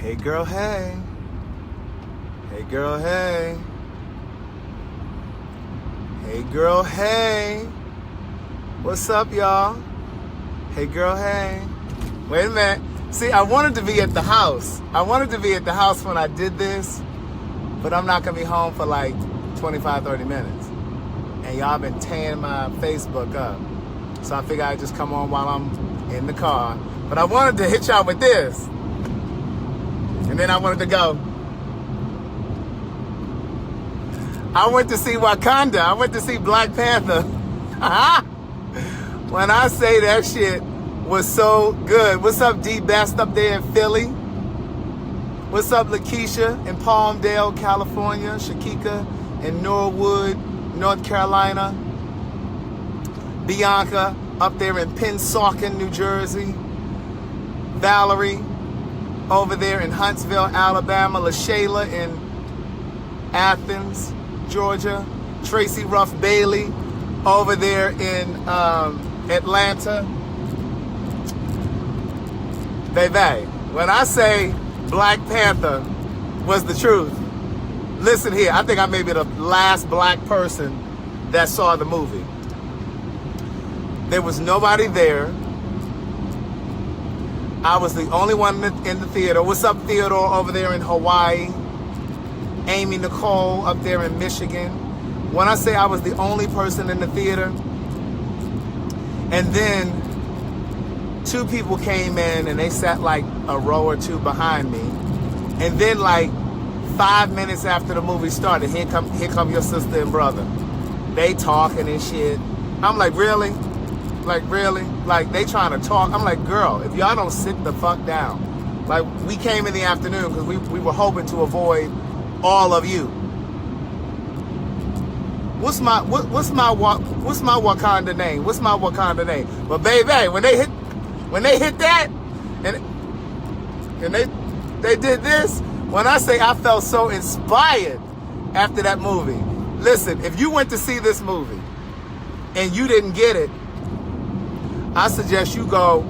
Hey girl, hey. Hey girl, hey. Hey girl, hey. What's up, y'all? Hey girl, hey. Wait a minute. See, I wanted to be at the house. I wanted to be at the house when I did this, but I'm not gonna be home for like 25, 30 minutes. And y'all been tearing my Facebook up. So I figured I'd just come on while I'm in the car. But I wanted to hit y'all with this. And then I wanted to go. I went to see Wakanda. I went to see Black Panther. When I say that shit was so good. What's up, D Best up there in Philly? What's up, Lakeisha in Palmdale, California? Shakika in Norwood, North Carolina. Bianca up there in Pennsauken, New Jersey. Valerie over there in Huntsville, Alabama. LaShayla in Athens, Georgia. Tracy Ruff Bailey over there in Atlanta. Baby, when I say Black Panther was the truth, listen here, I think I may be the last black person that saw the movie. There was nobody there. I was the only one in the theater. What's up, Theodore, over there in Hawaii? Amy Nicole up there in Michigan. When I say I was the only person in the theater, and then two people came in and they sat like a row or two behind me. And then like 5 minutes after the movie started, here come your sister and brother. They talking and shit. I'm like, really? Like, really? Like, they trying to talk. I'm like, girl, if y'all don't sit the fuck down. Like, we came in the afternoon because we were hoping to avoid all of you. What's my Wakanda name? What's my Wakanda name? But baby, when they hit that, and they did this, when I say I felt so inspired after that movie. Listen, if you went to see this movie and you didn't get it, I suggest you go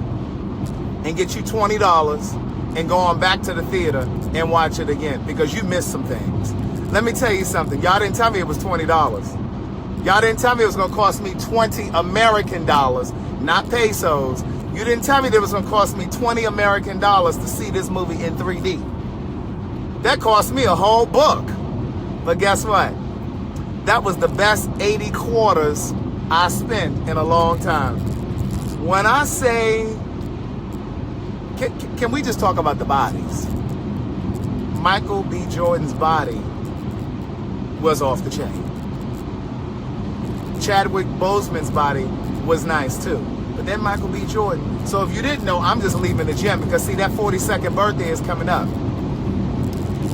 and get you $20 and go on back to the theater and watch it again because you missed some things. Let me tell you something. Y'all didn't tell me it was $20. Y'all didn't tell me it was going to cost me 20 American dollars, not pesos. You didn't tell me that it was going to cost me 20 American dollars to see this movie in 3D. That cost me a whole book. But guess what? That was the best 80 quarters I spent in a long time. When I say, can we just talk about the bodies? Michael B. Jordan's body was off the chain. Chadwick Boseman's body was nice too. But then Michael B. Jordan. So if you didn't know, I'm just leaving the gym because see, that 42nd birthday is coming up.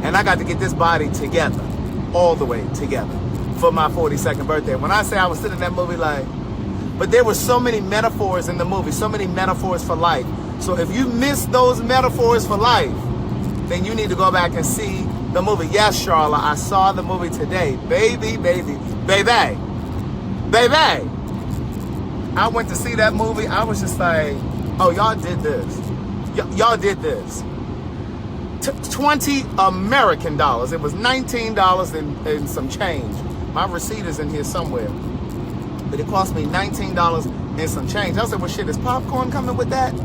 And I got to get this body together, all the way together for my 42nd birthday. When I say I was sitting in that movie like, but there were so many metaphors in the movie, so many metaphors for life. So if you missed those metaphors for life, then you need to go back and see the movie. Yes, Charlotte, I saw the movie today. Baby. I went to see that movie. I was just like, oh, y'all did this. Y'all did this. 20 American dollars. It was $19 and some change. My receipt is in here somewhere. But it cost me $19 and some change. I said, well, shit, is popcorn coming with that?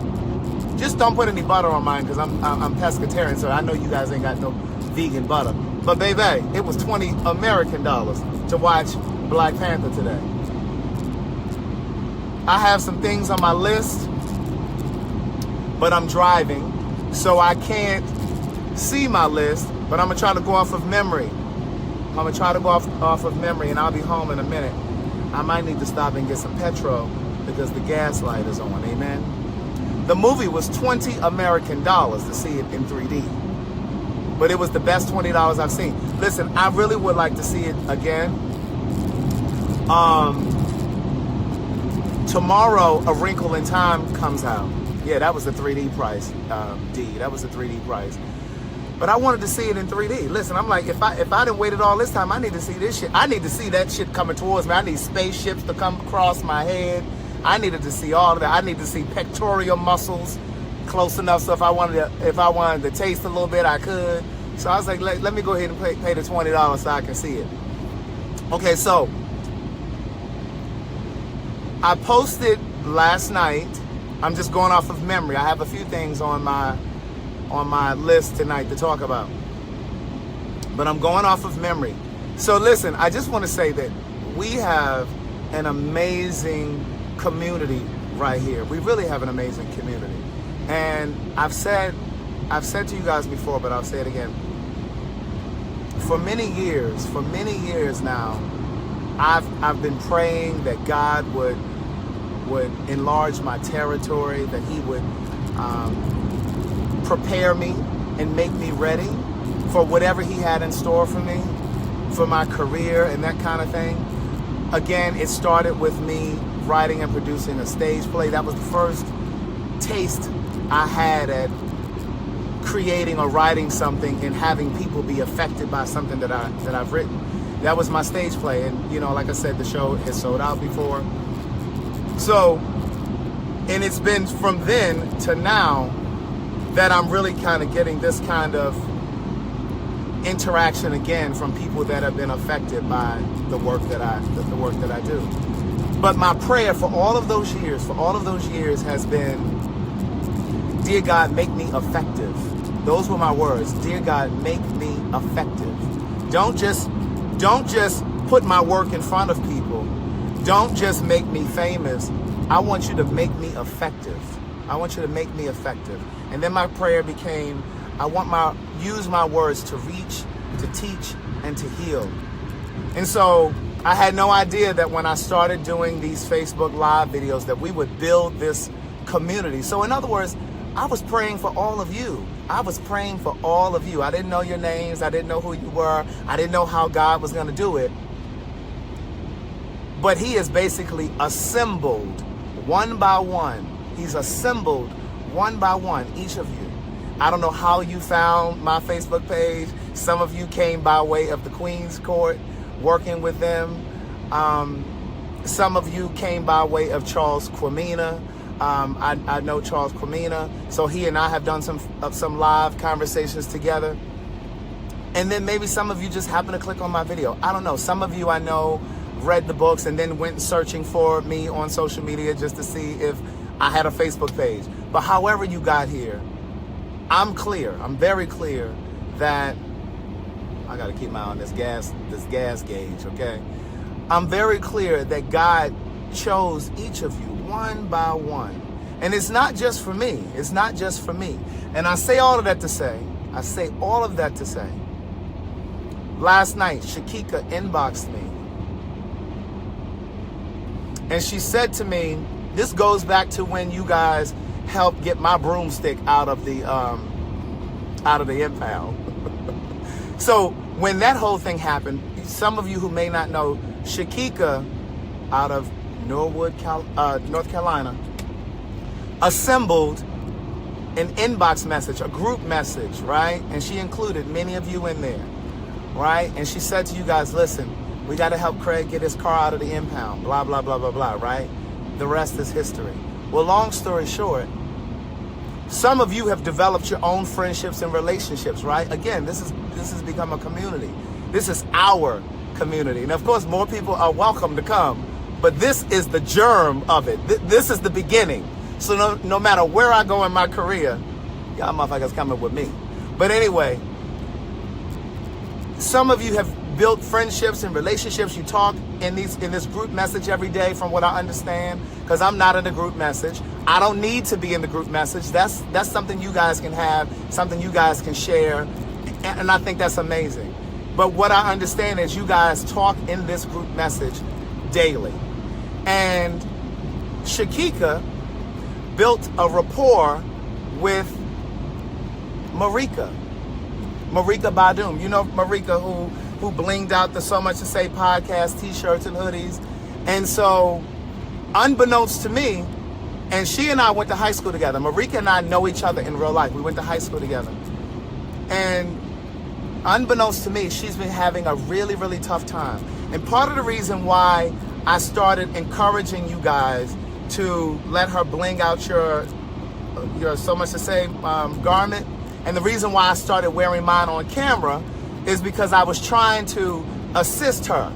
Just don't put any butter on mine because I'm pescatarian, so I know you guys ain't got no vegan butter. But baby, it was 20 American dollars to watch Black Panther today. I have some things on my list, but I'm driving, so I can't see my list, but I'm going to try to go off of memory. I'm going to try to go off of memory, and I'll be home in a minute. I might need to stop and get some petrol because the gas light is on, amen? The movie was 20 American dollars to see it in 3D. But it was the best $20 I've seen. Listen, I really would like to see it again. Tomorrow, A Wrinkle in Time comes out. Yeah, that was the 3D price, D. That was the 3D price. But I wanted to see it in 3D. Listen, I'm like, if I didn't waited all this time, I need to see this shit. I need to see that shit coming towards me. I need spaceships to come across my head. I needed to see all of that. I need to see pectoral muscles close enough so if I wanted to taste a little bit, I could. So I was like, let me go ahead and pay the $20 so I can see it. Okay, so I posted last night. I'm just going off of memory. I have a few things on my list tonight to talk about, but I'm going off of memory. So listen, I just want to say that we have an amazing community right here. We really have an amazing community. And I've said to you guys before, but I'll say it again. For many years now, I've been praying that God would enlarge my territory, that he would prepare me and make me ready for whatever he had in store for me, for my career and that kind of thing. Again, it started with me writing and producing a stage play. That was the first taste I had at creating or writing something and having people be affected by something that I've written. That was my stage play. And, like I said, the show has sold out before. So, and it's been from then to now that I'm really kind of getting this kind of interaction again from people that have been affected by the work that I do. But my prayer for all of those years has been, dear God, make me effective. Those were my words. Dear God, make me effective. Don't just put my work in front of people. Don't just make me famous. I want you to make me effective. I want you to make me effective. And then my prayer became, use my words to reach, to teach, and to heal. And so I had no idea that when I started doing these Facebook Live videos that we would build this community. So in other words, I was praying for all of you. I didn't know your names. I didn't know who you were. I didn't know how God was going to do it. But he has basically assembled one by one. He's assembled one by one, each of you. I don't know how you found my Facebook page. Some of you came by way of the Queen's Court, working with them. Some of you came by way of Charles Quamina. I know Charles Quamina, so he and I have done some live conversations together. And then maybe some of you just happened to click on my video. I don't know. Some of you I know read the books and then went searching for me on social media just to see if I had a Facebook page. But however you got here, I'm very clear that I got to keep my eye on this gas gauge, okay? I'm very clear that God chose each of you one by one. And it's not just for me. And I say all of that to say, last night, Shakika inboxed me. And she said to me, this goes back to when you guys helped get my broomstick out of the impound. So when that whole thing happened, some of you who may not know, Shakika out of Norwood, North Carolina, assembled an inbox message, a group message, right? And she included many of you in there, right? And she said to you guys, listen, we got to help Craig get his car out of the impound, blah, blah, blah, blah, blah, right? The rest is history. Well, long story short, some of you have developed your own friendships and relationships, right? Again, this has become a community. This is our community. And of course, more people are welcome to come, but this is the germ of it. This is the beginning. So no matter where I go in my career, y'all motherfuckers coming with me. But anyway, some of you have built friendships and relationships. You talk in this group message every day, from what I understand, because I'm not in the group message. I don't need to be in the group message. That's something you guys can have, something you guys can share, and I think that's amazing. But what I understand is you guys talk in this group message daily. And Shakika built a rapport with Marika Badum. You know Marika, who blinged out the So Much to Say podcast, t-shirts and hoodies. And so, unbeknownst to me, and she and I went to high school together. Marika and I know each other in real life. We went to high school together. And unbeknownst to me, she's been having a really, really tough time. And part of the reason why I started encouraging you guys to let her bling out your you're so much the same garment. And the reason why I started wearing mine on camera is because I was trying to assist her.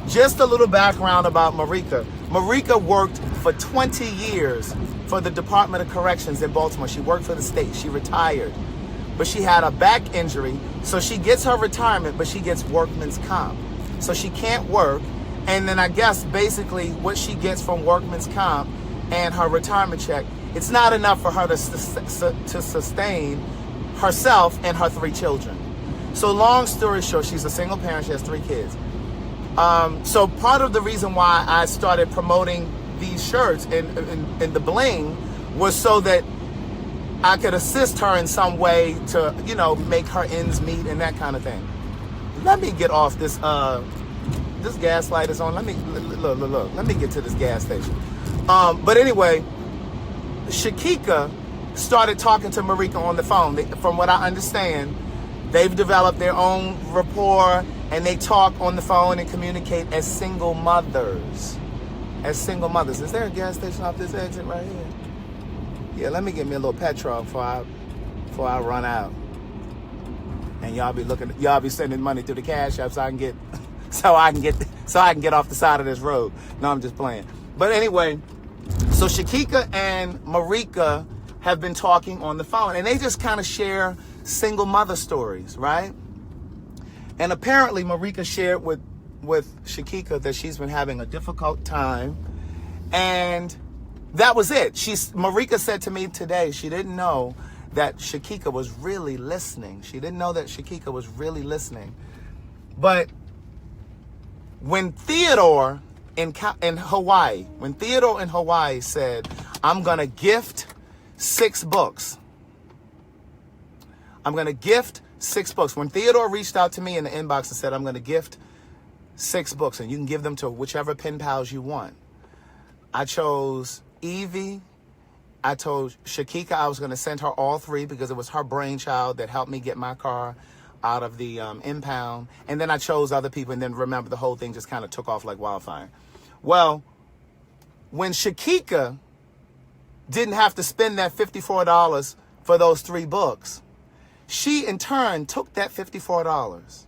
Just a little background about Marika. Marika worked for 20 years for the Department of Corrections in Baltimore. She worked for the state. She retired. But she had a back injury, so she gets her retirement, but she gets workman's comp. So she can't work. And then I guess basically what she gets from workman's comp and her retirement check, it's not enough for her to sustain herself and her 3 children. So long story short, she's a single parent. She has 3 kids. So part of the reason why I started promoting these shirts and the bling was so that I could assist her in some way to, you know, make her ends meet and that kind of thing. Let me get off this, this gas light is on. Let me, look, let me get to this gas station. But anyway, Shakika started talking to Marika on the phone. From what I understand, they've developed their own rapport and they talk on the phone and communicate as single mothers. As single mothers. Is there a gas station off this exit right here? Yeah, let me get me a little petrol before I run out. And y'all be sending money through the cash app so I can get off the side of this road. No, I'm just playing. But anyway, so Shakika and Marika have been talking on the phone and they just kind of share single mother stories, right? And apparently Marika shared with Shakika that she's been having a difficult time, and that was it. Marika said to me today she didn't know that Shakika was really listening. She didn't know that Shakika was really listening. But when Theodore in Hawaii said, I'm going to gift 6 books. I'm going to gift 6 books. When Theodore reached out to me in the inbox and said, I'm going to gift 6 books and you can give them to whichever pen pals you want, I chose Evie. I told Shakika I was going to send her all 3 because it was her brainchild that helped me get my car out of the impound. And then I chose other people, and then remember the whole thing just kind of took off like wildfire. Well, when Shakika didn't have to spend that $54 for those 3 books, she in turn took that $54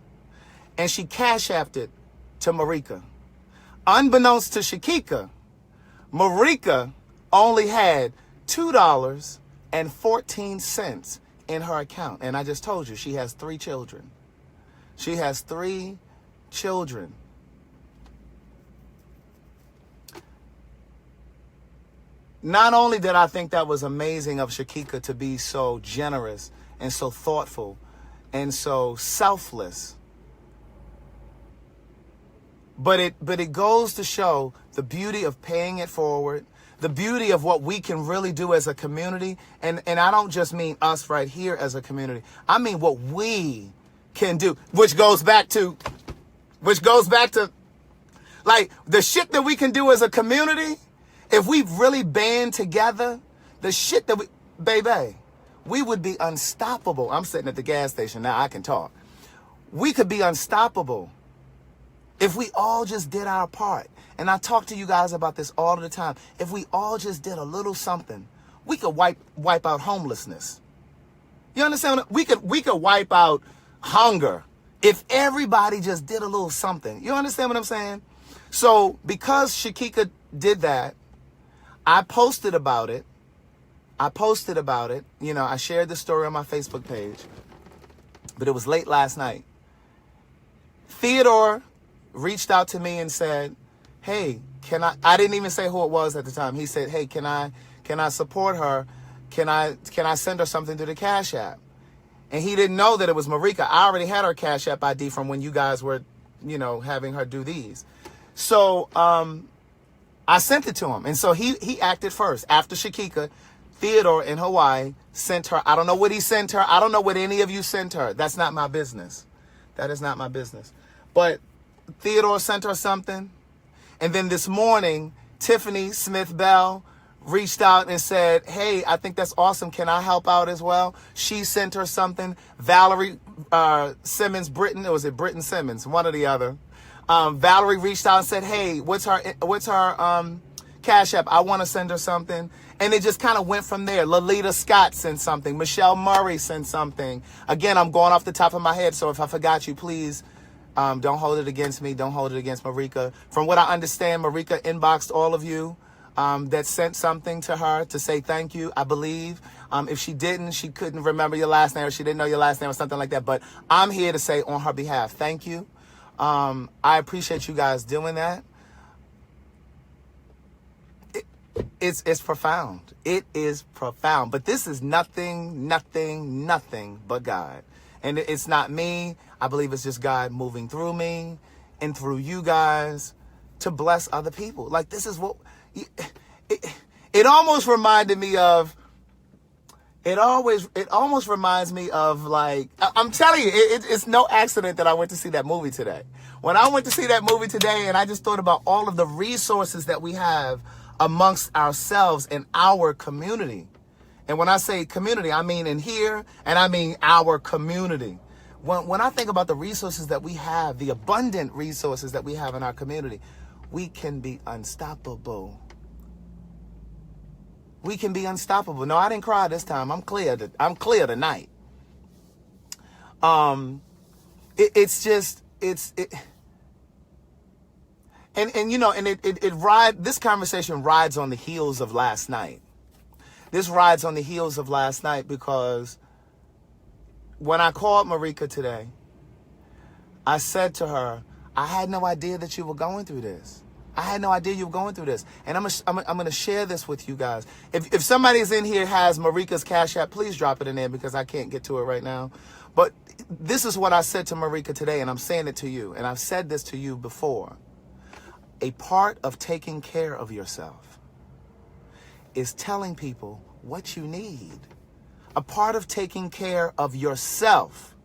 and she cash apped it to Marika. Unbeknownst to Shakika, Marika only had $2.14 in her account. And I just told you, she has 3 children. She has 3 children. Not only did I think that was amazing of Shakika to be so generous and so thoughtful and so selfless, but it goes to show the beauty of paying it forward, the beauty of what we can really do as a community. And I don't just mean us right here as a community. I mean what we can do, which goes back to like the shit that we can do as a community. If we really band together, the shit that we would be unstoppable. I'm sitting at the gas station now, I can talk. We could be unstoppable if we all just did our part. And I talk to you guys about this all the time. If we all just did a little something, we could wipe out homelessness. You understand? We could wipe out hunger if everybody just did a little something. You understand what I'm saying? So because Shakika did that, I posted about it. You know, I shared the story on my Facebook page, but it was late last night. Theodore reached out to me and said, hey, I didn't even say who it was at the time. He said, hey, can I support her? Can I send her something through the Cash App? And he didn't know that it was Marika. I already had her Cash App ID from when you guys were, you know, having her do these. So, I sent it to him. And so he acted first. After Shakika, Theodore in Hawaii sent her. I don't know what he sent her. I don't know what any of you sent her. That's not my business. That is not my business. But Theodore sent her something. And then this morning, Tiffany Smith Bell reached out and said, hey, I think that's awesome. Can I help out as well? She sent her something. Valerie Simmons, Britton Simmons, one or the other. Valerie reached out and said, hey, what's her Cash App, I want to send her something. And it just kind of went from there. Lolita Scott sent something. Michelle Murray sent something. Again, I'm going off the top of my head, so if I forgot you, please don't hold it against me. Don't hold it against Marika. From what I understand, Marika inboxed all of you that sent something to her to say thank you, I believe. If she didn't, she couldn't remember your last name, or she didn't know your last name or something like that. But I'm here to say on her behalf, thank you. I appreciate you guys doing that. It's profound. It is profound. But this is nothing but God. And it's not me. I believe it's just God moving through me and through you guys to bless other people. Like, this is what... It almost reminded me of... It almost reminds me of, like... I'm telling you, it's no accident that I went to see that movie today. When I went to see that movie today, and I just thought about all of the resources that we have amongst ourselves in our community. And when I say community, I mean in here, and I mean our community. When I think about the resources that we have, the abundant resources that we have in our community, we can be unstoppable. We can be unstoppable. No, I didn't cry this time. I'm clear tonight. This conversation rides on the heels of last night. This rides on the heels of last night because when I called Marika today, I said to her, I had no idea that you were going through this. I had no idea you were going through this. And I'm going to share this with you guys. If somebody's in here has Marika's Cash App, please drop it in there because I can't get to it right now. But this is what I said to Marika today, and I'm saying it to you. And I've said this to you before. A part of taking care of yourself is telling people what you need. A part of taking care of yourself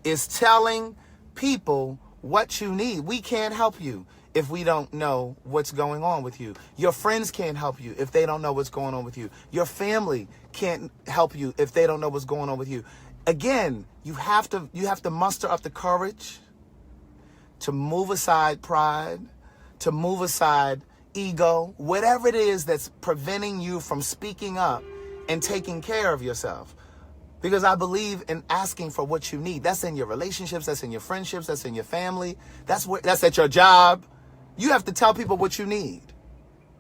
is telling people what you need. We can't help you if we don't know what's going on with you. Your friends can't help you if they don't know what's going on with you. Your family can't help you if they don't know what's going on with you. Again, you have to muster up the courage to move aside pride, to move aside ego, whatever it is that's preventing you from speaking up and taking care of yourself. Because I believe in asking for what you need. That's in your relationships, that's in your friendships, that's in your family, that's at your job. You have to tell people what you need.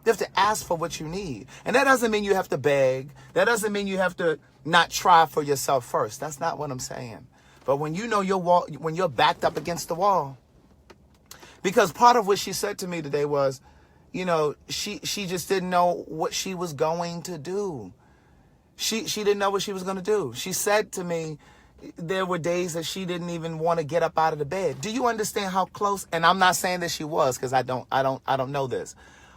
You have to ask for what you need. And that doesn't mean you have to beg. That doesn't mean you have to not try for yourself first. That's not what I'm saying. But when you know when you're backed up against the wall, because part of what she said to me today was, she just didn't know what she was going to do. She didn't know what she was going to do. She said to me, there were days that she didn't even want to get up out of the bed. Do you understand how close? And I'm not saying that she was, because I don't know this.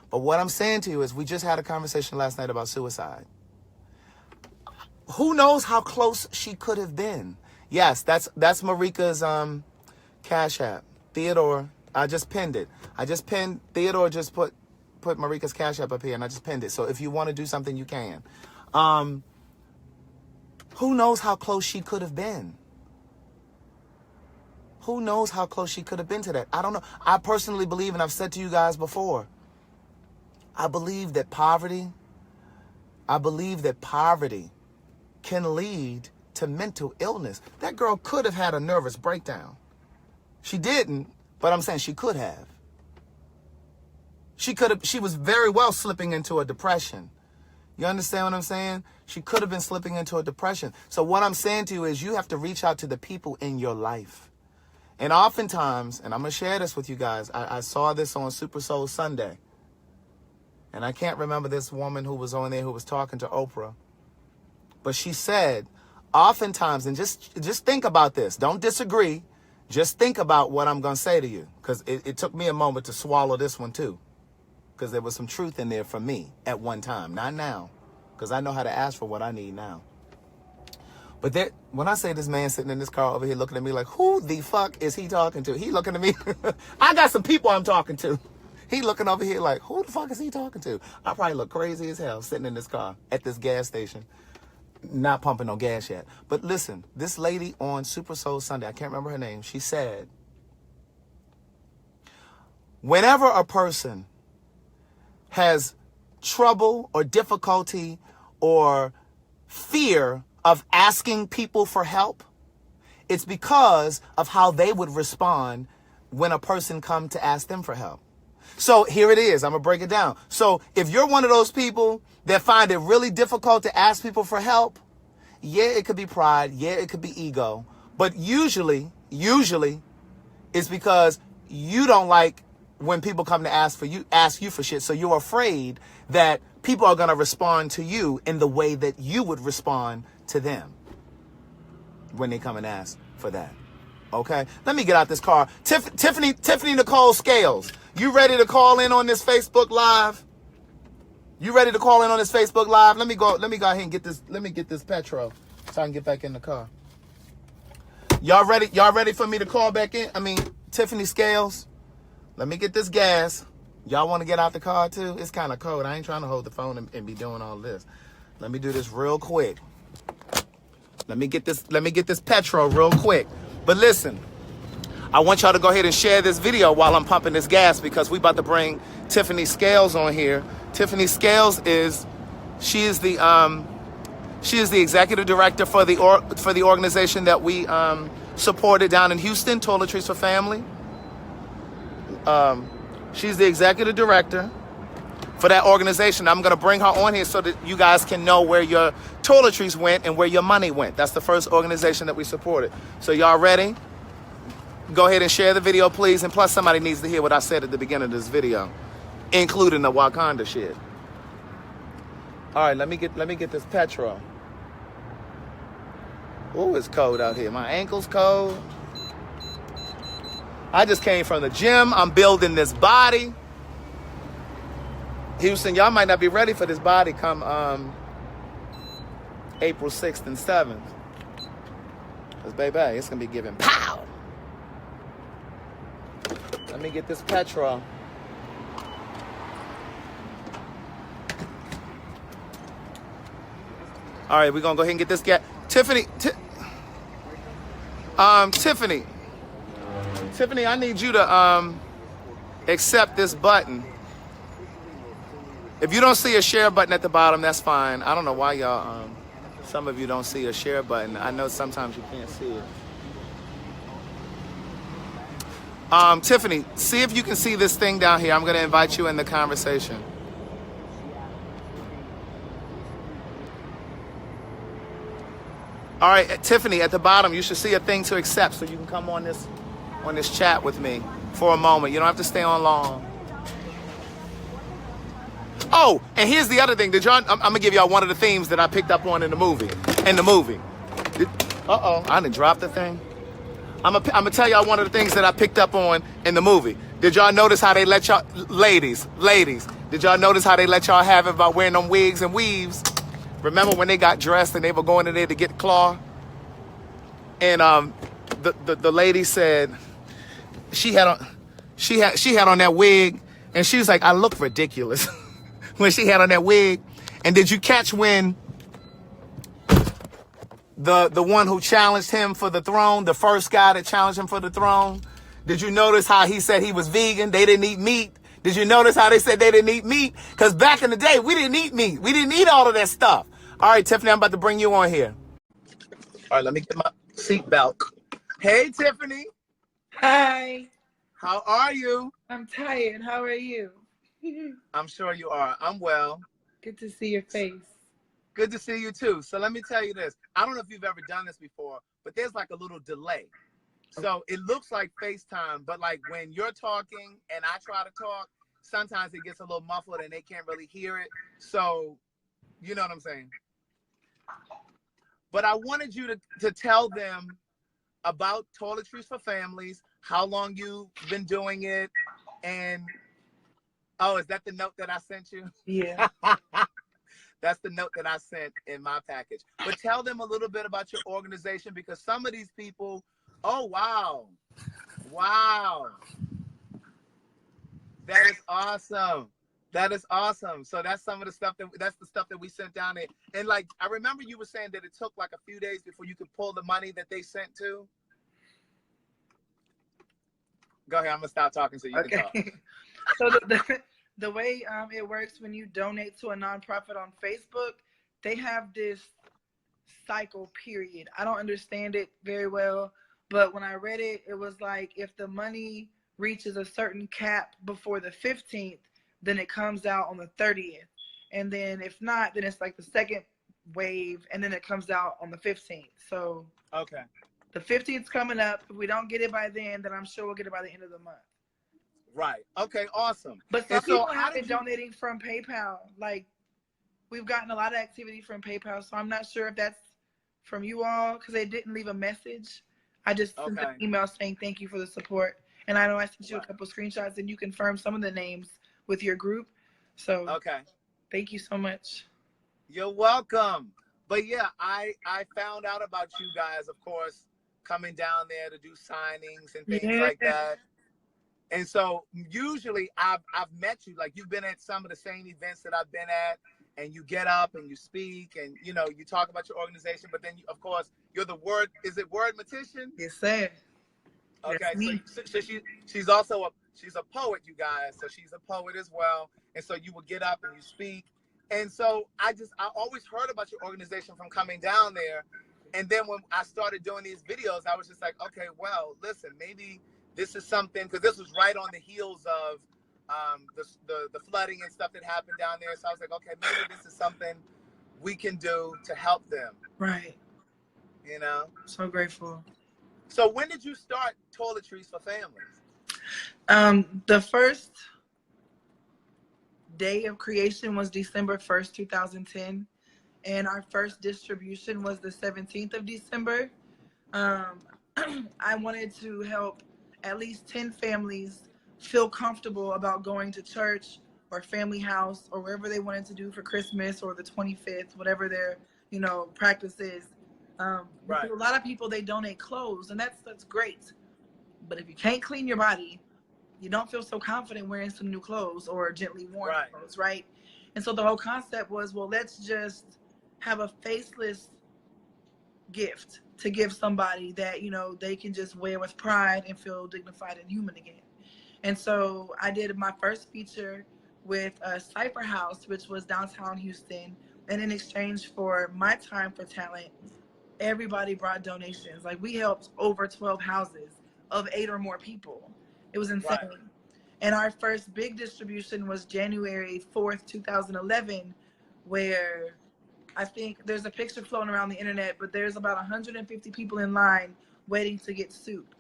But what I'm saying to you is we just had a conversation last night about suicide. Who knows how close she could have been? Yes, that's Marika's Cash App. Theodore, I just pinned it. Theodore just put Marika's Cash App up here, and I just pinned it. So if you want to do something, you can. Who knows how close she could have been? Who knows how close she could have been to that? I don't know. I personally believe, and I've said to you guys before, I believe that poverty can lead to mental illness. That girl could have had a nervous breakdown. She didn't, but I'm saying she could have. She was very well slipping into a depression. You understand what I'm saying? She could have been slipping into a depression. So what I'm saying to you is you have to reach out to the people in your life. And oftentimes, and I'm going to share this with you guys, I saw this on Super Soul Sunday. And I can't remember this woman who was on there who was talking to Oprah. But she said, oftentimes, and just think about this. Don't disagree. Just think about what I'm going to say to you. Because it took me a moment to swallow this one too. Because there was some truth in there for me at one time. Not now. Because I know how to ask for what I need now. But when I say this man sitting in this car over here looking at me like, who the fuck is he talking to? He looking at me. I got some people I'm talking to. He looking over here like, who the fuck is he talking to? I probably look crazy as hell sitting in this car at this gas station. Not pumping no gas yet. But listen, this lady on Super Soul Sunday, I can't remember her name. She said, whenever a person has trouble or difficulty or fear of asking people for help, it's because of how they would respond when a person come to ask them for help. So here it is. I'm going to break it down. So if you're one of those people that find it really difficult to ask people for help, yeah, it could be pride. Yeah, it could be ego. But usually it's because you don't like when people come to ask you for shit. So you're afraid that people are going to respond to you in the way that you would respond to them when they come and ask for that. Okay, let me get out this car. Tiffany Nicole Scales, you ready to call in on this Facebook Live? You ready to call in on this Facebook Live? Let me go ahead and get this. Let me get this petrol so I can get back in the car. Y'all ready? Y'all ready for me to call back in? I mean, Tiffany Scales, let me get this gas. Y'all want to get out the car too? It's kind of cold. I ain't trying to hold the phone and be doing all this. Let me do this real quick. Let me get this petrol real quick. But listen, I want y'all to go ahead and share this video while I'm pumping this gas, because we about to bring Tiffany Scales on here. Tiffany Scales is the executive director for the organization that we supported down in Houston, Toiletries for Family. She's the executive director for that organization. I'm going to bring her on here so that you guys can know where your toiletries went and where your money went. That's the first organization that we supported. So y'all ready? Go ahead and share the video, please. And plus, somebody needs to hear what I said at the beginning of this video, including the Wakanda shit. All right, let me get this petrol. Oh, it's cold out here. My ankle's cold. I just came from the gym. I'm building this body. Houston, y'all might not be ready for this body come April 6th and 7th. Because, baby, it's going to be giving pow. Let me get this petrol. All right, we're going to go ahead and get this gas. Tiffany, I need you to accept this button. If you don't see a share button at the bottom, that's fine. I don't know why y'all, some of you don't see a share button. I know sometimes you can't see it. Tiffany, see if you can see this thing down here. I'm going to invite you in the conversation. All right, Tiffany, at the bottom, you should see a thing to accept, so you can come on this chat with me for a moment. You don't have to stay on long. Oh, and here's the other thing. I'm gonna give y'all one of the themes that I picked up on in the movie. Uh-oh, I didn't drop the thing. I'm gonna tell y'all one of the things that I picked up on in the movie. Did y'all notice how they let y'all, ladies, did y'all notice how they let y'all have it by wearing them wigs and weaves? Remember when they got dressed and they were going in there to get Claw? And the lady said she had on that wig, and she was like, I look ridiculous when she had on that wig. And did you catch when the one who challenged him for the throne, the first guy that challenged him for the throne, did you notice how he said he was vegan? They didn't eat meat. Did you notice how they said they didn't eat meat? Because back in the day, we didn't eat meat. We didn't eat all of that stuff. All right, Tiffany, I'm about to bring you on here. All right, let me get my seatbelt. Hey, Tiffany. Hi. How are you? I'm tired. How are you? I'm sure you are. I'm well. Good to see your face. Good to see you, too. So let me tell you this. I don't know if you've ever done this before, but there's like a little delay. So it looks like FaceTime, but like when you're talking and I try to talk, sometimes it gets a little muffled and they can't really hear it. So, you know what I'm saying? But I wanted you to tell them about Toiletries for Families, how long you've been doing it, and, oh, is that the note that I sent you? Yeah. That's the note that I sent in my package. But tell them a little bit about your organization, because some of these people, oh, wow. Wow. That is awesome. That is awesome. So that's some of the stuff that's the stuff that we sent down there. And like, I remember you were saying that it took like a few days before you could pull the money that they sent to. Go ahead. I'm going to stop talking so you can talk. So the way it works when you donate to a nonprofit on Facebook, they have this cycle period. I don't understand it very well, but when I read it, it was like if the money reaches a certain cap before the 15th, then it comes out on the 30th. And then if not, then it's like the second wave, and then it comes out on the 15th. So Okay. the 15th is coming up. If we don't get it by then I'm sure we'll get it by the end of the month. Right. Okay. Awesome. But And some so, people how have been did you? donating from PayPal. Like, we've gotten a lot of activity from PayPal, so I'm not sure if that's from you all because they didn't leave a message. I just sent them Okay. an email saying thank you for the support. And I know I sent you a Right. couple screenshots and you confirmed some of the names with your group. So Okay. thank you so much. You're welcome. But yeah, I found out about you guys, of course, coming down there to do signings and things Yeah. like that. And so usually I've met you, like you've been at some of the same events that I've been at, and you get up and you speak and you talk about your organization, but then of course you're the word, is it word matician? Yes, sir. That's Okay, me. so she's also she's a poet, you guys. So she's a poet as well, and so you would get up and you speak, and so I always heard about your organization from coming down there, and then when I started doing these videos, I was just like, okay, well, listen, maybe this is something, because this was right on the heels of the flooding and stuff that happened down there. So I was like, okay, maybe this is something we can do to help them, Right. you know. So grateful. So when did you start Toiletries for Families? The first day of creation was December 1st, 2010. And our first distribution was the 17th of December. Um, I wanted to help at least 10 families feel comfortable about going to church or family house or wherever they wanted to do for Christmas or the 25th, whatever their, practice is. Right. Because a lot of people, they donate clothes, and that's great. But if you can't clean your body, you don't feel so confident wearing some new clothes or gently worn Right. clothes, right? And so the whole concept was, well, let's just have a faceless gift to give somebody that they can just wear with pride and feel dignified and human again. And so I did my first feature with a Cypher House, which was downtown Houston, and in exchange for my time for talent, everybody brought donations. Like, we helped over 12 houses of 8 or more people. It was insane. Right. And our first big distribution was January 4th, 2011, where I think there's a picture floating around the internet, but there's about 150 people in line waiting to get soup.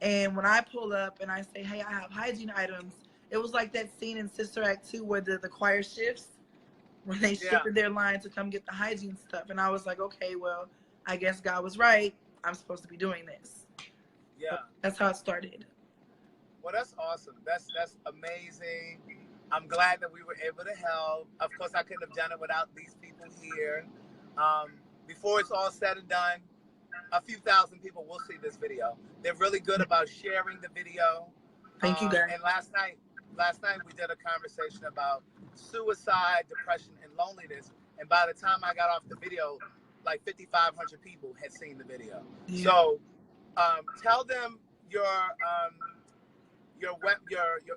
And when I pull up and I say, hey, I have hygiene items, it was like that scene in Sister Act 2 where the choir shifts, when they Yeah. shifted their line to come get the hygiene stuff. And I was like, okay, well, I guess God was right. I'm supposed to be doing this. Yeah. So that's how it started. Well, that's awesome. That's amazing. I'm glad that we were able to help. Of course, I couldn't have done it without these people here. Before it's all said and done, a few thousand people will see this video. They're really good about sharing the video. Thank you, guys. And last night we did a conversation about suicide, depression, and loneliness. And by the time I got off the video, like 5,500 people had seen the video. Yeah. So tell them your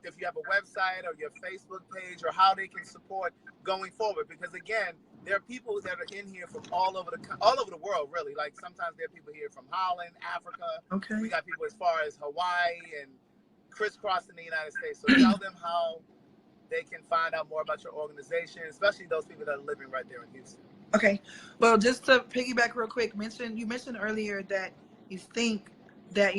if you have a website or your Facebook page, or how they can support going forward, because again, there are people that are in here from all over the world, really. Like, sometimes there are people here from Holland, Africa. Okay. We got people as far as Hawaii and crisscrossing the United States. So tell them how they can find out more about your organization, especially those people that are living right there in Houston. Okay. Well, just to piggyback real quick, you mentioned earlier that you think that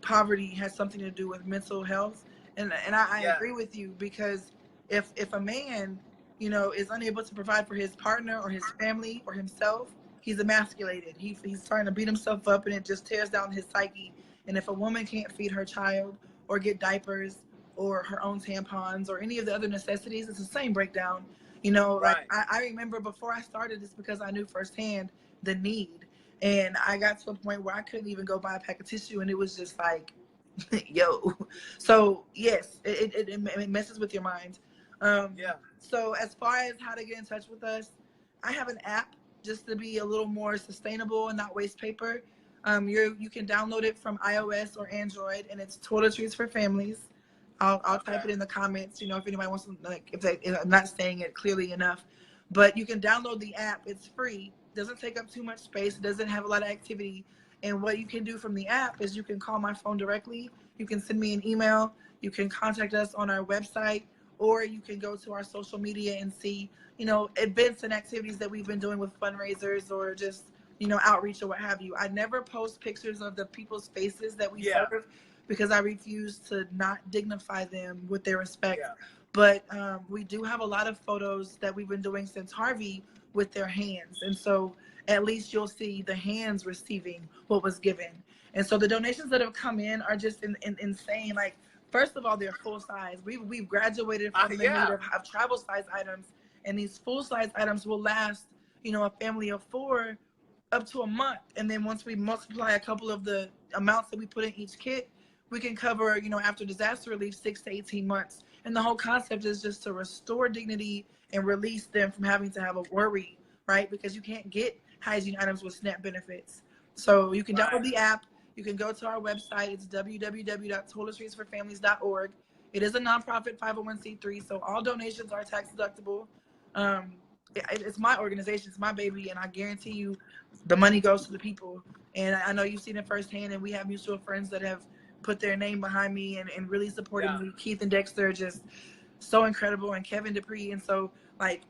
poverty has something to do with mental health, and I Yeah. agree with you, because if a man is unable to provide for his partner or his family or himself, he's emasculated. He's trying to beat himself up, and it just tears down his psyche. And if a woman can't feed her child or get diapers or her own tampons or any of the other necessities, it's the same breakdown. Like, Right. I remember before I started this, because I knew firsthand the need. And I got to a point where I couldn't even go buy a pack of tissue, and it was just like, yo. So yes, it messes with your mind. Yeah. So as far as how to get in touch with us, I have an app just to be a little more sustainable and not waste paper. You can download it from iOS or Android, and it's Toiletries for Families. I'll Okay. type it in the comments. You know, if anybody wants to, like, if I'm not saying it clearly enough, but you can download the app. It's free. Doesn't take up too much space. It doesn't have a lot of activity. And what you can do from the app is you can call my phone directly. You can send me an email. You can contact us on our website, or you can go to our social media and see, you know, events and activities that we've been doing with fundraisers or just, you know, outreach or what have you. I never post pictures of the people's faces that we Yeah. serve because I refuse to not dignify them with their respect. Yeah. But we do have a lot of photos that we've been doing since Harvey with their hands. And so at least you'll see the hands receiving what was given. And so the donations that have come in are just insane. Like, first of all, they're full size. We've graduated from the need Yeah. of travel size items, and these full size items will last, you know, a family of 4 up to a month. And then once we multiply a couple of the amounts that we put in each kit, we can cover, you know, after disaster relief, 6 to 18 months. And the whole concept is just to restore dignity and release them from having to have a worry, right? Because you can't get hygiene items with SNAP benefits. So you can download the app. You can go to our website. It's www.toiletriesforfamilies.org. It is a nonprofit 501c3, so all donations are tax deductible. It's my organization, it's my baby, and I guarantee you the money goes to the people. And I know you've seen it firsthand, and we have mutual friends that have put their name behind me and really supported me. Keith and Dexter, just so incredible, and Kevin Dupree. And so, like,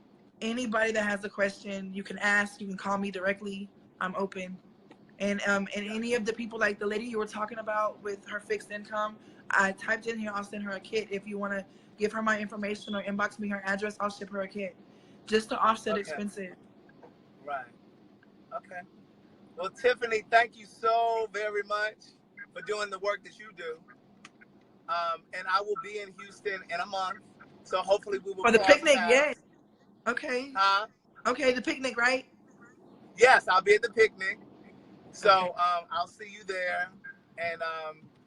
anybody that has a question, you can ask, you can call me directly. I'm open. And any of the people, like the lady you were talking about with her fixed income, I typed in here, I'll send her a kit. If you want to give her my information or inbox me her address, I'll ship her a kit just to offset expenses. Right. Okay. Well, Tiffany, thank you so very much for doing the work that you do. And I will be in Houston in a month, so hopefully we will. For the picnic, yeah. Okay. Okay, the picnic, right? Yes, I'll be at the picnic. So I'll see you there, and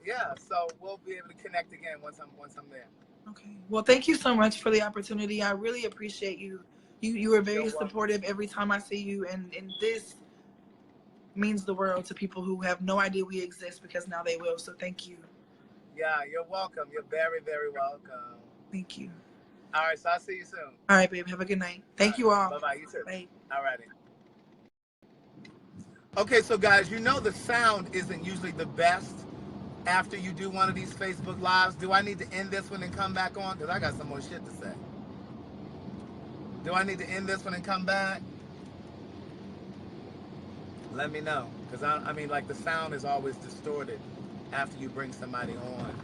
yeah, so we'll be able to connect again once I'm there. Okay. Well, thank you so much for the opportunity. I really appreciate you. You are very supportive every time I see you, and this means the world to people who have no idea we exist, because now they will. So thank you. Yeah, you're welcome. You're very, very welcome. Thank you. All right, so I'll see you soon. All right, babe. Have a good night. Thank you all. Bye-bye. You too. Bye. All righty. Okay, so guys, you know the sound isn't usually the best after you do one of these Facebook Lives. Do I need to end this one and come back on? Because I got some more shit to say. Do I need to end this one and come back? Let me know. Because I mean, like, the sound is always distorted after you bring somebody on.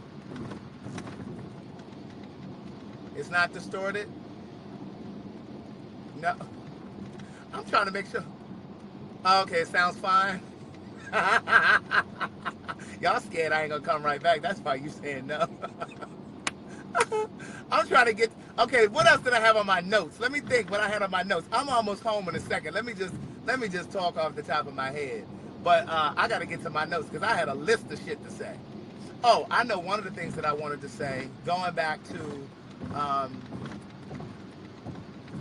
It's not distorted? No. I'm trying to make sure. Okay, it sounds fine. Y'all scared I ain't gonna come right back. That's why you saying no. I'm trying to get. Okay, what else did I have on my notes? Let me think what I had on my notes. I'm almost home in a second. Let me just talk off the top of my head. But I got to get to my notes because I had a list of shit to say. Oh, I know one of the things that I wanted to say, going back to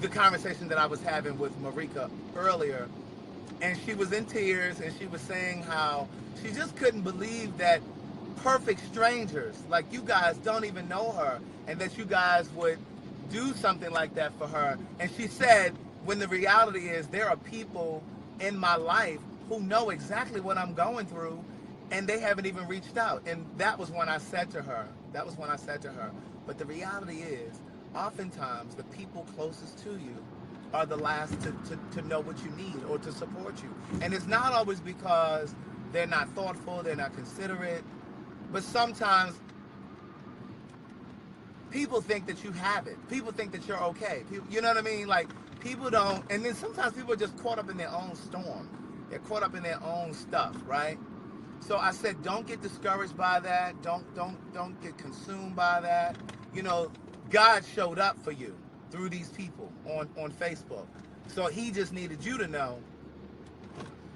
the conversation that I was having with Marika earlier, and she was in tears, and she was saying how she just couldn't believe that perfect strangers like you guys don't even know her, and that you guys would do something like that for her. And she said, when the reality is there are people in my life who know exactly what I'm going through, and they haven't even reached out. And that was when I said to her, but the reality is, oftentimes the people closest to you are the last to know what you need or to support you. And it's not always because they're not thoughtful, they're not considerate, but sometimes people think that you have it. People think that you're okay. People, you know what I mean? Like, people don't, and then sometimes people are just caught up in their own storm. They're caught up in their own stuff, right? So I said, don't get discouraged by that. Don't get consumed by that. You know, God showed up for you through these people on Facebook. So he just needed you to know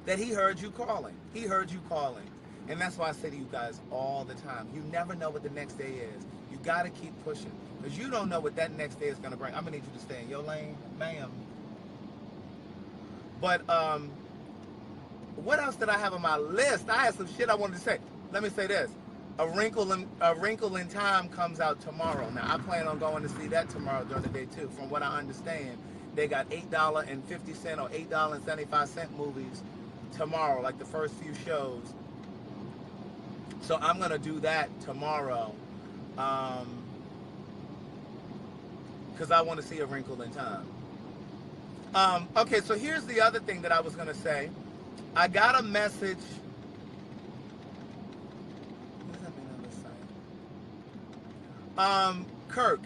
that he heard you calling. He heard you calling. And that's why I say to you guys all the time, you never know what the next day is. You got to keep pushing, because you don't know what that next day is going to bring. I'm going to need you to stay in your lane, ma'am. But what else did I have on my list? I had some shit I wanted to say. Let me say this. A Wrinkle in Time comes out tomorrow. Now I plan on going to see that tomorrow during the day too. From what I understand, they got $8.50 or $8.75 movies tomorrow, like the first few shows. So I'm gonna do that tomorrow, because I want to see A Wrinkle in Time. Okay, so here's the other thing that I was gonna say. I got a message. What does that mean on this site? Kirk,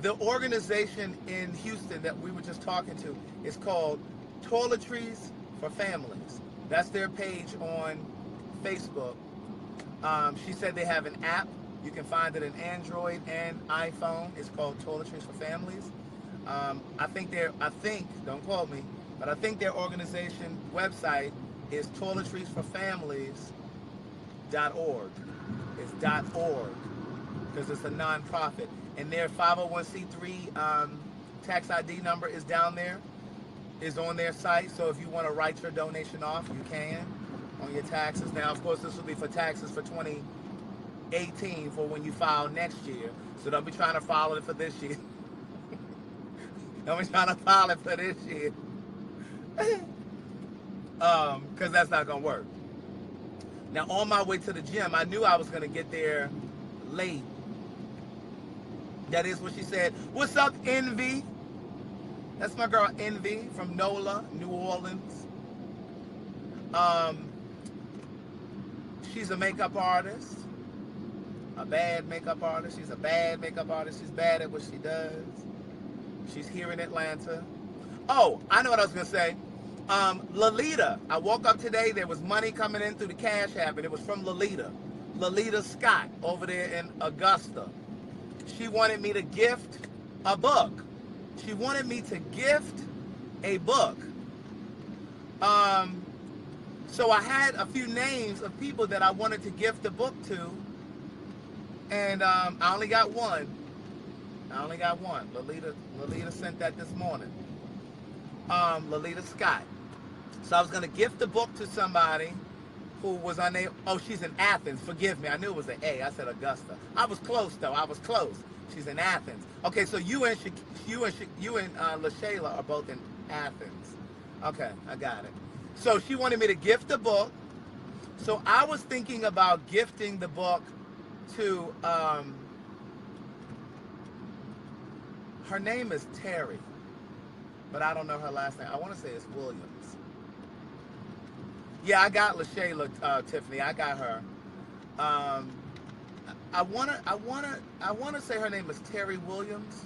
the organization in Houston that we were just talking to is called Toiletries for Families. That's their page on Facebook. She said they have an app. You can find it in Android and iPhone. It's called Toiletries for Families. I think, don't quote me, but I think their organization website is toiletriesforfamilies.org. It's .org because it's a nonprofit. And their 501c3 tax ID number is down there, is on their site. So if you want to write your donation off, you can on your taxes. Now, of course, this will be for taxes for 2018 for when you file next year. So don't be trying to file it for this year. Don't be trying to file it for this year. Because that's not going to work. Now, on my way to the gym, I knew I was going to get there late. That is what she said. What's up, Envy? That's my girl, Envy, from NOLA, New Orleans. She's a makeup artist. A bad makeup artist. She's a bad makeup artist. She's bad at what she does. She's here in Atlanta. Oh, I know what I was going to say. Lolita. I woke up today. There was money coming in through the Cash App, and it was from Lolita. Lolita Scott over there in Augusta. She wanted me to gift a book. She wanted me to gift a book. So I had a few names of people that I wanted to gift the book to, and I only got one. Lolita sent that this morning. Lolita Scott. So I was going to gift the book to somebody who was unable. Oh, she's in Athens. Forgive me. I knew it was an A. I said Augusta. I was close, though. I was close. She's in Athens. Okay, so you and LaShayla are both in Athens. Okay, I got it. So she wanted me to gift the book. So I was thinking about gifting the book to, her name is Terry, but I don't know her last name. I want to say it's Williams. Yeah, I got LaShayla, Tiffany. I got her. I wanna say her name is Terry Williams,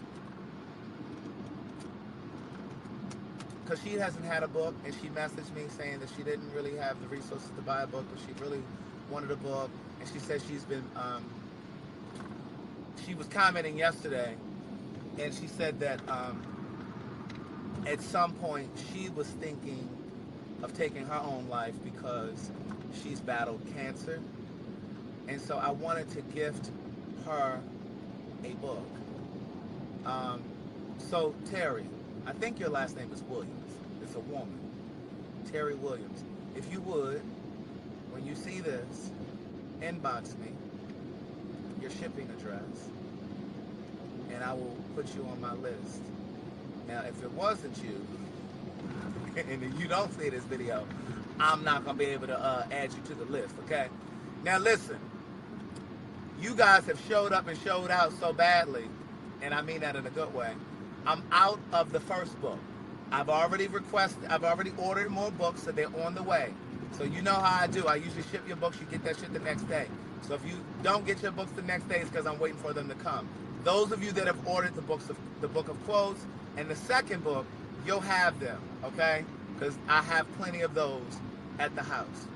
because she hasn't had a book, and she messaged me saying that she didn't really have the resources to buy a book, but she really wanted a book. And she said she's been, she was commenting yesterday, and she said that at some point she was thinking of taking her own life because she's battled cancer. And so I wanted to gift her a book. So Terry, I think your last name is Williams. It's a woman. Terry Williams. If you would, when you see this, inbox me your shipping address, and I will put you on my list. Now, if it wasn't you, and if you don't see this video, I'm not going to be able to add you to the list, okay? Now, listen. You guys have showed up and showed out so badly, and I mean that in a good way. I'm out of the first book. I've already ordered more books, so they're on the way. So you know how I do. I usually ship your books, you get that shit the next day. So if you don't get your books the next day, it's because I'm waiting for them to come. Those of you that have ordered the book of quotes and the second book, you'll have them, okay? Because I have plenty of those at the house.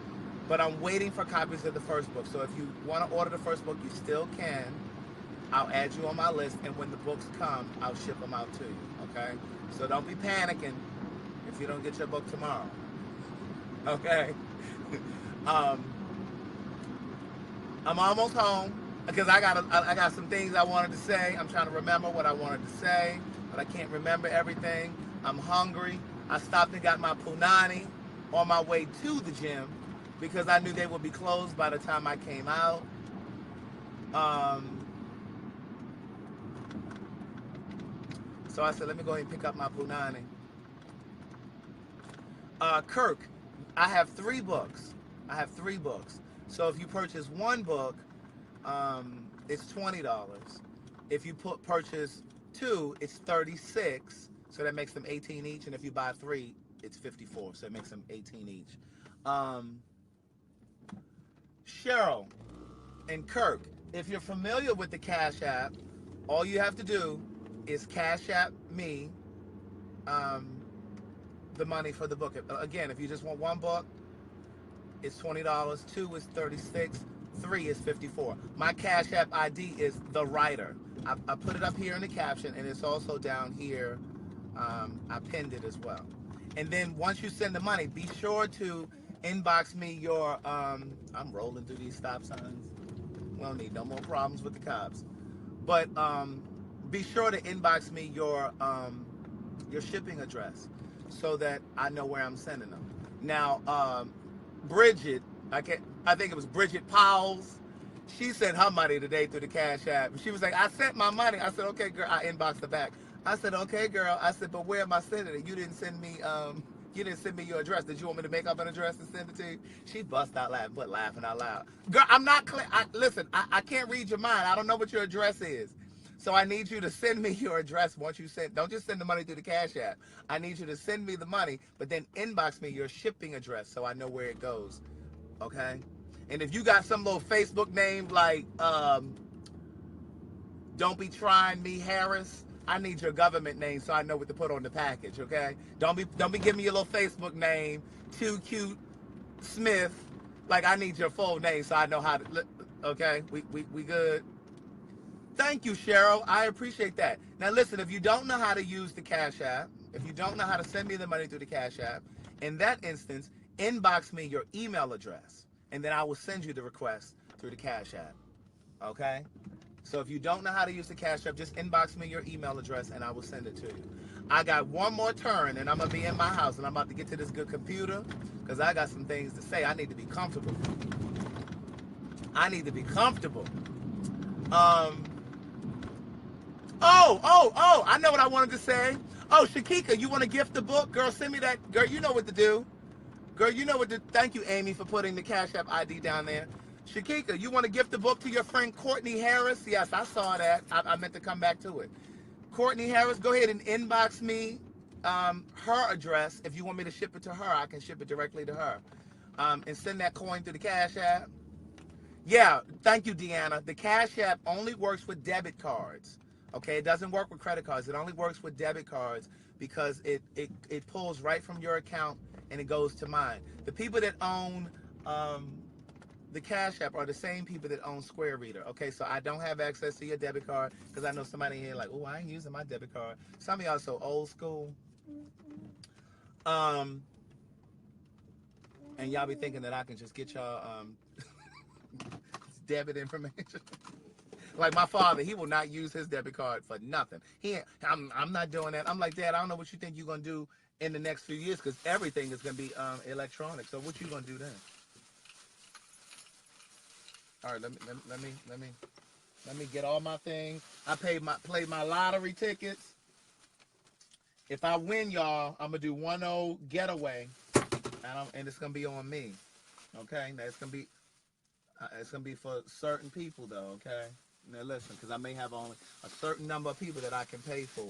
But I'm waiting for copies of the first book. So if you want to order the first book, you still can. I'll add you on my list, and when the books come, I'll ship them out to you, okay? So don't be panicking if you don't get your book tomorrow, okay? I'm almost home because I got some things I wanted to say. I'm trying to remember what I wanted to say, but I can't remember everything. I'm hungry. I stopped and got my punani on my way to the gym because I knew they would be closed by the time I came out. Um, so I said, let me go ahead and pick up my Punani. Kirk, I have 3 books. I have 3 books. So if you purchase 1 book, it's $20. If you purchase 2, it's 36. So that makes them 18 each. And if you buy 3, it's 54. So it makes them 18 each. Um, Cheryl and Kirk, if you're familiar with the Cash App, all you have to do is Cash App me um, the money for the book. Again, if you just want 1 book, it's $20. 2 is 36. 3 is 54. My Cash App ID is the writer. I put it up here in the caption, and it's also down here. I pinned it as well. And then once you send the money, be sure to inbox me your. I'm rolling through these stop signs. We don't need no more problems with the cops. But be sure to inbox me your shipping address so that I know where I'm sending them. Now, Bridget, I think it was Bridget Powles. She sent her money today through the Cash App. She was like, I sent my money. I said, okay, girl. I inboxed her back. I said, okay, girl. I said, but where am I sending it? You didn't send me your address. Did you want me to make up an address and send it to you? She bust out laughing, but laughing out loud. Girl, I'm not listen, I can't read your mind. I don't know what your address is. So I need you to send me your address once you send. Don't just send the money through the Cash App. I need you to send me the money, but then inbox me your shipping address so I know where it goes. Okay? And if you got some little Facebook name like Don't Be Trying Me Harris, I need your government name so I know what to put on the package, okay? Don't be giving me your little Facebook name, Too Cute Smith. Like, I need your full name so I know how to, okay? We good? Thank you, Cheryl. I appreciate that. Now, listen, if you don't know how to use the Cash App, if you don't know how to send me the money through the Cash App, in that instance, inbox me your email address, and then I will send you the request through the Cash App, okay? So if you don't know how to use the Cash App, just inbox me your email address, and I will send it to you. I got one more turn, and I'm going to be in my house, and I'm about to get to this good computer, because I got some things to say. I need to be comfortable. I need to be comfortable. Oh, I know what I wanted to say. Oh, Shakika, you want to gift the book? Girl, send me that. Girl, you know what to do. Girl, you know what to. Thank you, Amy, for putting the Cash App ID down there. Shakika, you want to gift the book to your friend Courtney Harris? Yes, I saw that. I meant to come back to it. Courtney Harris, go ahead and inbox me her address. If you want me to ship it to her, I can ship it directly to her. And send that coin to the Cash App. Yeah, thank you, Deanna. The Cash App only works with debit cards. Okay, it doesn't work with credit cards. It only works with debit cards because it pulls right from your account and it goes to mine. The people that own the Cash App are the same people that own Square Reader. Okay, so I don't have access to your debit card because I know somebody here like, oh, I ain't using my debit card. Some of y'all so old school. And y'all be thinking that I can just get y'all debit information. Like my father, he will not use his debit card for nothing. I'm not doing that. I'm like, Dad, I don't know what you think you're gonna do in the next few years because everything is gonna be electronic. So what you gonna do then? All right, let me get all my things. I played my lottery tickets. If I win, y'all, I'm gonna do 1-0 getaway, and it's gonna be on me. Okay, now it's gonna be for certain people though. Okay. Now listen, because I may have only a certain number of people that I can pay for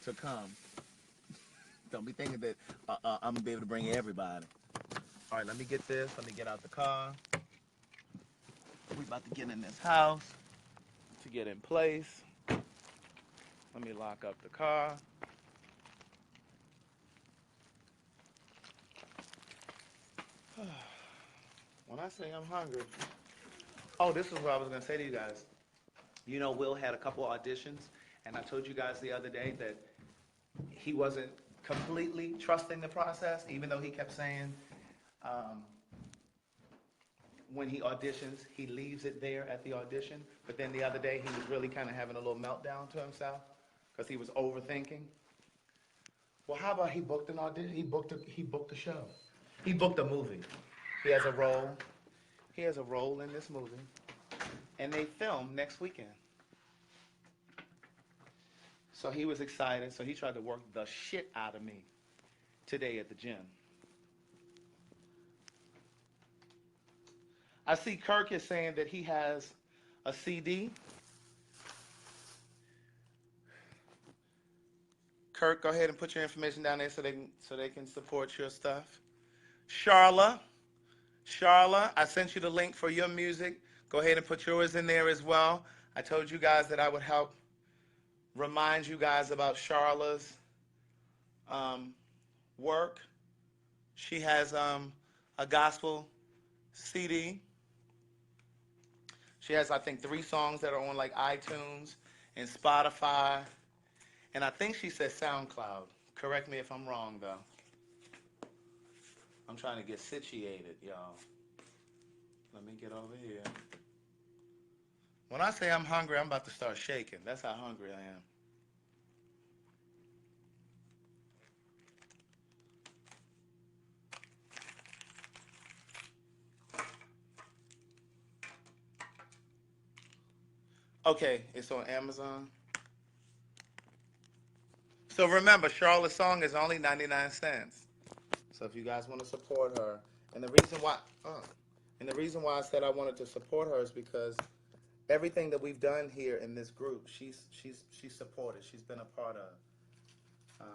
to come. Don't be thinking that I'm going to be able to bring everybody. All right, let me get this. Let me get out the car. We about to get in this house to get in place. Let me lock up the car. When I say I'm hungry. Oh, this is what I was going to say to you guys. You know, Will had a couple auditions, and I told you guys the other day that he wasn't completely trusting the process, even though he kept saying when he auditions, he leaves it there at the audition. But then the other day, he was really kind of having a little meltdown to himself because he was overthinking. Well, how about he booked an audition? He booked a show. He booked a movie. He has a role. He has a role in this movie. and they film next weekend. So he was excited. So he tried to work the shit out of me today at the gym. I see Kirk is saying that he has a CD. Kirk, go ahead and put your information down there so they can support your stuff. Charla, I sent you the link for your music. Go ahead and put yours in there as well. I told you guys that I would help remind you guys about Charla's work. She has a gospel CD. She has, I think, 3 songs that are on like iTunes and Spotify. And I think she said SoundCloud. Correct me if I'm wrong, though. I'm trying to get situated, y'all. Let me get over here. When I say I'm hungry, I'm about to start shaking. That's how hungry I am. Okay, it's on Amazon. So remember, Charlotte's song is only 99 cents. So if you guys want to support her, and the reason why I said I wanted to support her is because everything that we've done here in this group, she's supported. She's been a part of.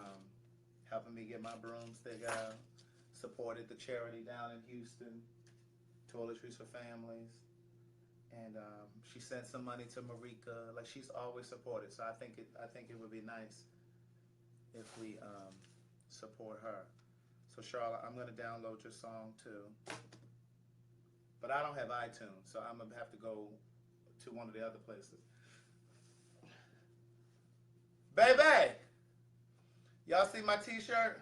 Helping me get my broomstick out, supported the charity down in Houston, Toiletries for Families, and she sent some money to Marika. Like, she's always supported. So I think it would be nice if we support her. So Charlotte, I'm gonna download your song too, but I don't have iTunes, so I'm gonna have to go to one of the other places. Baby, y'all see my t-shirt?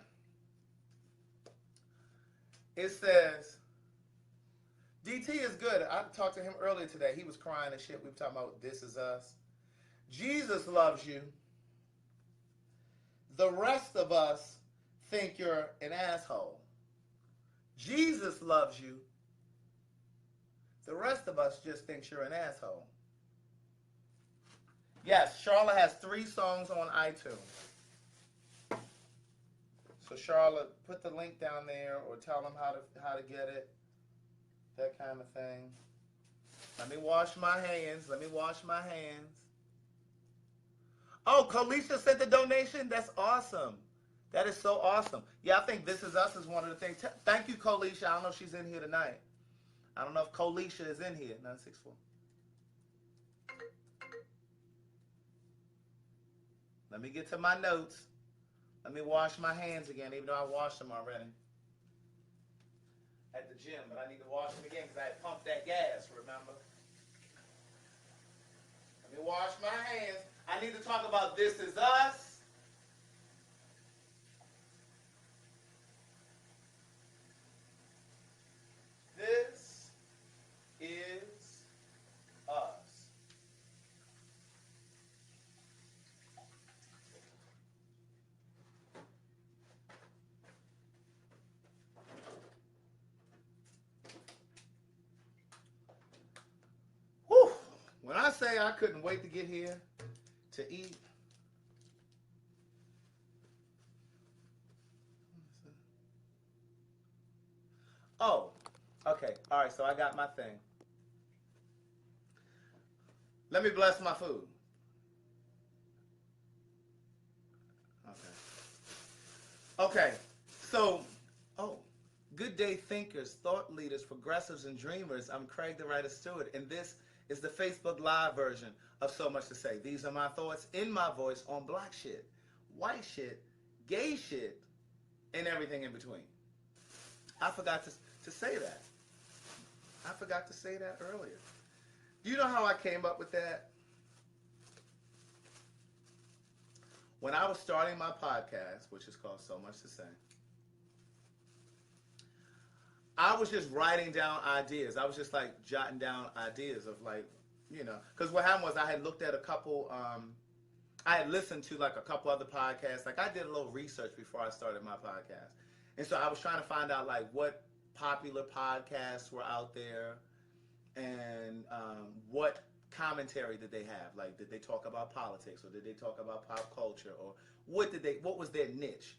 It says, DT is good. I talked to him earlier today. He was crying and shit. We were talking about This Is Us. Jesus loves you. The rest of us think you're an asshole. Jesus loves you. The rest of us just thinks you're an asshole. Yes, Charlotte has 3 songs on iTunes. So Charlotte, put the link down there or tell them how to get it. That kind of thing. Let me wash my hands. Oh, Kalisha sent the donation? That's awesome. That is so awesome. Yeah, I think This Is Us is one of the things. Thank you, Kalisha. I don't know if she's in here tonight. I don't know if Kalisha is in here. 964. Let me get to my notes. Let me wash my hands again, even though I washed them already at the gym. But I need to wash them again because I had pumped that gas, remember? Let me wash my hands. I need to talk about This Is Us. This is us. Whew. When I say I couldn't wait to get here to eat, oh, okay. All right, so I got my thing. Let me bless my food. Okay, so, good day thinkers, thought leaders, progressives, and dreamers. I'm Craig the Writer Stewart, and this is the Facebook Live version of So Much to Say. These are my thoughts in my voice on black shit, white shit, gay shit, and everything in between. I forgot to say that. I forgot to say that earlier. Do you know how I came up with that? When I was starting my podcast, which is called So Much to Say, I was just writing down ideas. I was just like jotting down ideas of like, because what happened was I had looked at a couple, I had listened to like a couple other podcasts. Like I did a little research before I started my podcast. And so I was trying to find out like what popular podcasts were out there and what commentary did they have? Like, did they talk about politics, or did they talk about pop culture, or what was their niche?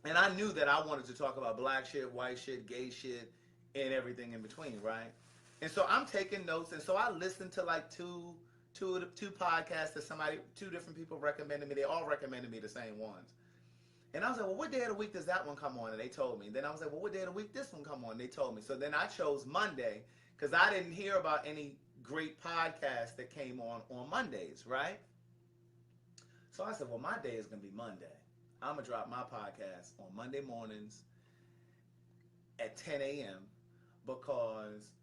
And I knew that I wanted to talk about black shit, white shit, gay shit, and everything in between, right? And so I'm taking notes, and so I listened to like two podcasts that two different people recommended me. They all recommended me the same ones. And I was like, well, what day of the week does that one come on? And they told me. Then I was like, well, what day of the week this one come on? And they told me. So then I chose Monday because I didn't hear about any great podcasts that came on Mondays, right? So I said, well, my day is going to be Monday. I'm going to drop my podcast on Monday mornings at 10 a.m. because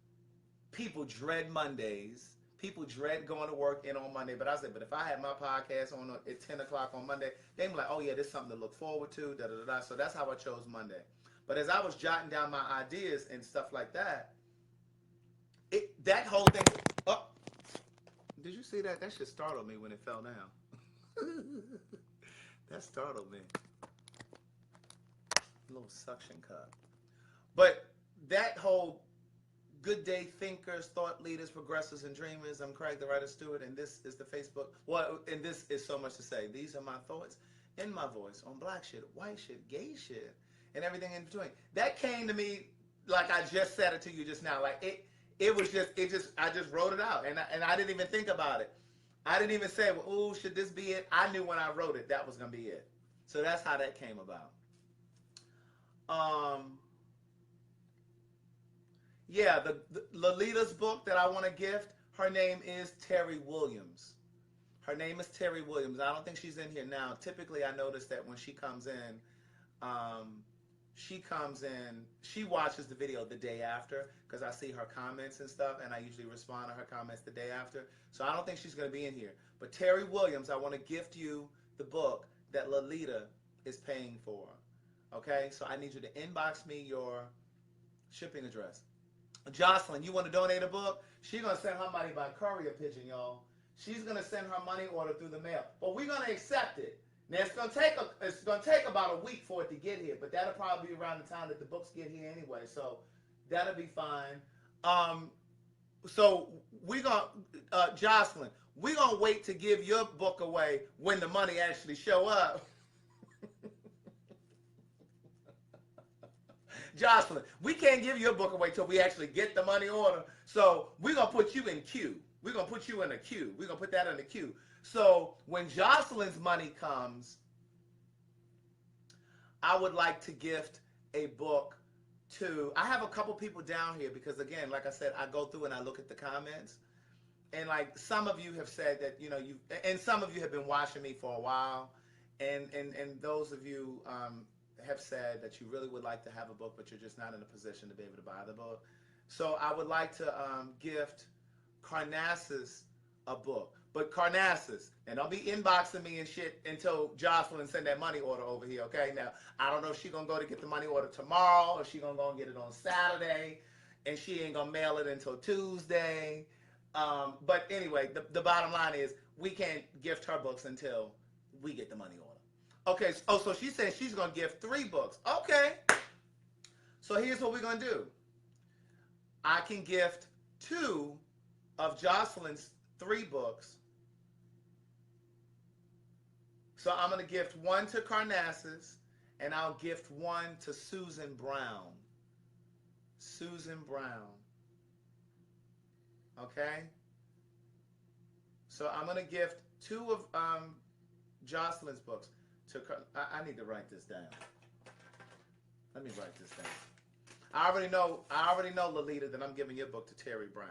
people dread Mondays. People dread going to work in on Monday. But I said, but if I had my podcast on at 10 o'clock on Monday, they'd be like, oh, yeah, this is something to look forward to, da-da-da-da. So that's how I chose Monday. But as I was jotting down my ideas and stuff like that, that whole thing, oh, did you see that? That shit startled me when it fell down. That startled me. A little suction cup. But that whole good day thinkers, thought leaders, progressives, and dreamers. I'm Craig, the writer Stewart, and this is the Facebook. Well, and this is so much to say. These are my thoughts in my voice on black shit, white shit, gay shit, and everything in between. That came to me like I just said it to you just now. Like it was just I just wrote it out, and I didn't even think about it. I didn't even say, well, ooh, should this be it? I knew when I wrote it that was gonna be it. So that's how that came about. Yeah, the Lolita's book that I want to gift, her name is Terry Williams. Her name is Terry Williams. I don't think she's in here now. Typically, I notice that when she comes in, she watches the video the day after because I see her comments and stuff, and I usually respond to her comments the day after. So I don't think she's going to be in here. But Terry Williams, I want to gift you the book that Lolita is paying for. Okay? So I need you to inbox me your shipping address. Jocelyn, you want to donate a book? She's going to send her money by courier pigeon, y'all. She's going to send her money order through the mail. But we're going to accept it. Now, it's going to take about a week for it to get here, but that'll probably be around the time that the books get here anyway, so that'll be fine. So we're going to, Jocelyn, we're going to wait to give your book away when the money actually show up. Jocelyn, we can't give your book away till we actually get the money order. So we're going to put you in queue. We're going to put you in a queue. We're going to put that in the queue. So when Jocelyn's money comes, I would like to gift a book to, I have a couple people down here because, again, like I said, I go through and I look at the comments. And like some of you have said that, you know, and some of you have been watching me for a while. And those of you have said that you really would like to have a book, but you're just not in a position to be able to buy the book. So I would like to gift Carnassus a book. But Carnassus, and don't be inboxing me and shit until Jocelyn send that money order over here, okay? Now, I don't know if she's going to go to get the money order tomorrow, or she's going to go and get it on Saturday, and she ain't going to mail it until Tuesday. But anyway, the bottom line is we can't gift her books until we get the money order. Okay, so she said she's going to give 3 books. Okay. So here's what we're going to do. I can gift 2 of Jocelyn's 3 books. So I'm going to gift 1 to Carnassus, and I'll gift 1 to Susan Brown. Susan Brown. Okay? So I'm going to gift 2 of Jocelyn's books. I need to write this down. Let me write this down. I already know, Lolita, that I'm giving your book to Terry Brown.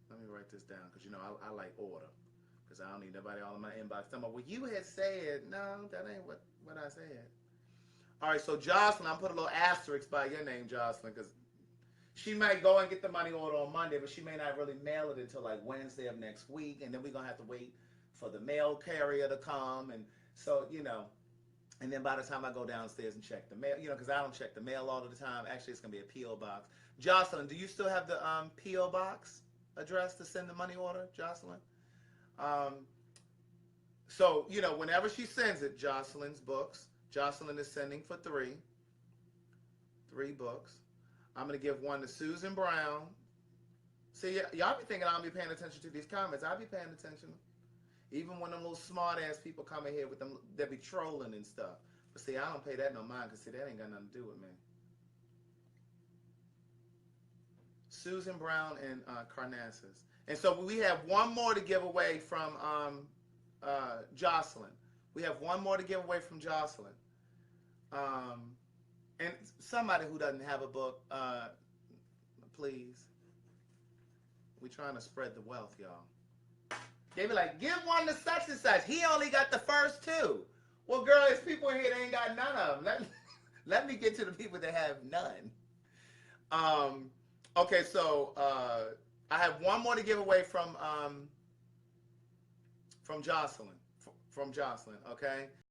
Let me write this down because, you know, I like order. Because I don't need nobody all in my inbox talking about, well, you had said. No, that ain't what I said. All right, so Jocelyn, I'm putting a little asterisk by your name, Jocelyn, because she might go and get the money order on Monday, but she may not really mail it until like Wednesday of next week, and then we're going to have to wait for the mail carrier to come, and so, you know, and then by the time I go downstairs and check the mail, you know, because I don't check the mail all of the time. Actually, it's going to be a P.O. box. Jocelyn, do you still have the P.O. box address to send the money order, Jocelyn? So, you know, whenever she sends it, Jocelyn's books, Jocelyn is sending for 3 books. I'm going to give 1 to Susan Brown See, y'all be thinking I don't be paying attention to these comments. I be paying attention. Even when them little smart ass people come in here with them, they be trolling and stuff. But see, I don't pay that no mind because see, that ain't got nothing to do with me. Susan Brown and Carnassus. And so we have one more to give away from Jocelyn. We have one more to give away from Jocelyn. And somebody who doesn't have a book, please. We're trying to spread the wealth, y'all. They be like, give one to such and such. He only got the first two. Well, girl, there's people in here that ain't got none of them. Let me get to the people that have none. Okay, so I have one more to give away from Jocelyn. From Jocelyn, okay?